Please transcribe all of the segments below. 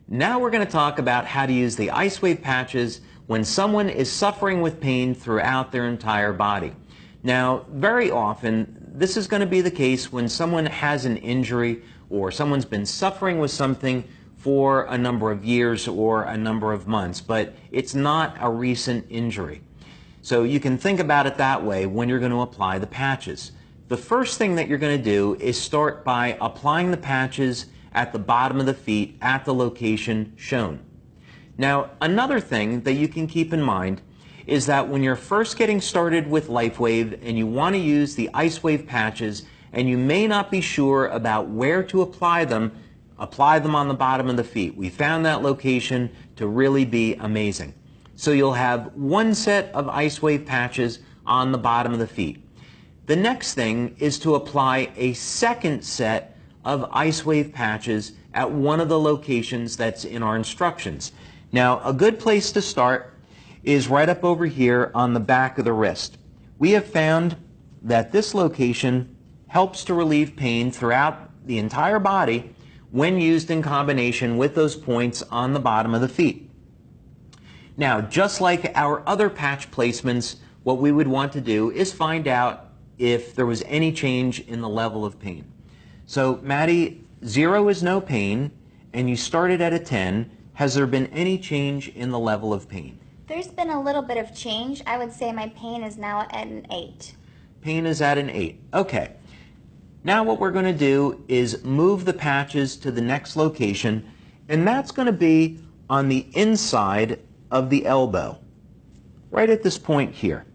Now we're going to talk about how to use the IceWave patches when someone is suffering with pain throughout their entire body. Now, very often, this is going to be the case when someone has an injury or someone's been suffering with something for a number of years or a number of months, but it's not a recent injury. So you can think about it that way when you're going to apply the patches. The first thing that you're going to do is start by applying the patches at the bottom of the feet at the location shown. Now, another thing that you can keep in mind is that when you're first getting started with Lifewave and you want to use the IceWave patches and you may not be sure about where to apply them on the bottom of the feet. We found that location to really be amazing. So you'll have one set of IceWave patches on the bottom of the feet. The next thing is to apply a second set of IceWave patches at one of the locations that's in our instructions. Now, a good place to start is right up over here on the back of the wrist. We have found that this location helps to relieve pain throughout the entire body when used in combination with those points on the bottom of the feet. Now, just like our other patch placements, what we would want to do is find out if there was any change in the level of pain. So, Maddie, 0 is no pain, and you started at a 10. Has there been any change in the level of pain? There's been a little bit of change. I would say my pain is now at an 8. Pain is at an 8. Okay. Now what we're going to do is move the patches to the next location, and that's going to be on the inside of the elbow, right at this point here.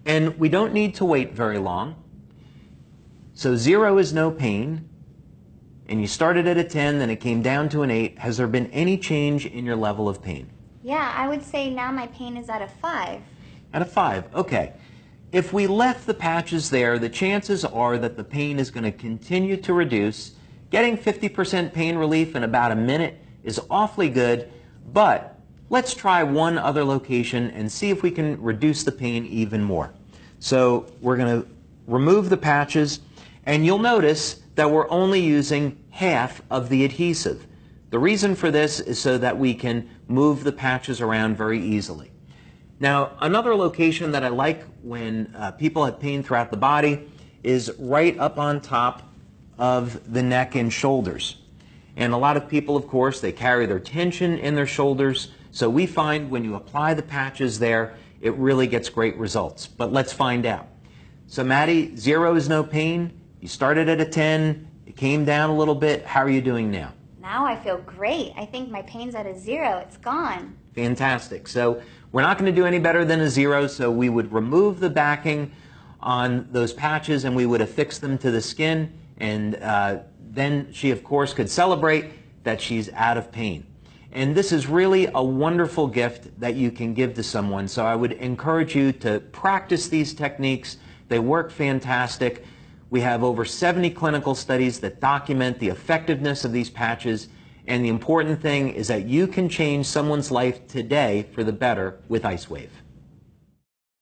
And we don't need to wait very long. So 0 is no pain, and you started at a 10, then it came down to an 8. Has there been any change in your level of pain? Yeah, I would say now my pain is at a 5. At a 5, okay. If we left the patches there, the chances are that the pain is going to continue to reduce. Getting 50% pain relief in about a minute is awfully good, but let's try one other location and see if we can reduce the pain even more. So we're going to remove the patches, and you'll notice that we're only using half of the adhesive. The reason for this is so that we can move the patches around very easily. Now, another location that I like when people have pain throughout the body is right up on top of the neck and shoulders. And a lot of people, of course, they carry their tension in their shoulders. So we find when you apply the patches there, it really gets great results. But let's find out. So Maddie, 0 is no pain. You started at a 10. It came down a little bit. How are you doing now? Now I feel great. I think my pain's at a 0. It's gone. Fantastic. So we're not going to do any better than a 0, so we would remove the backing on those patches and we would affix them to the skin, and then she, of course, could celebrate that she's out of pain. And this is really a wonderful gift that you can give to someone, so I would encourage you to practice these techniques. They work fantastic. We have over 70 clinical studies that document the effectiveness of these patches, and the important thing is that you can change someone's life today for the better with IceWave.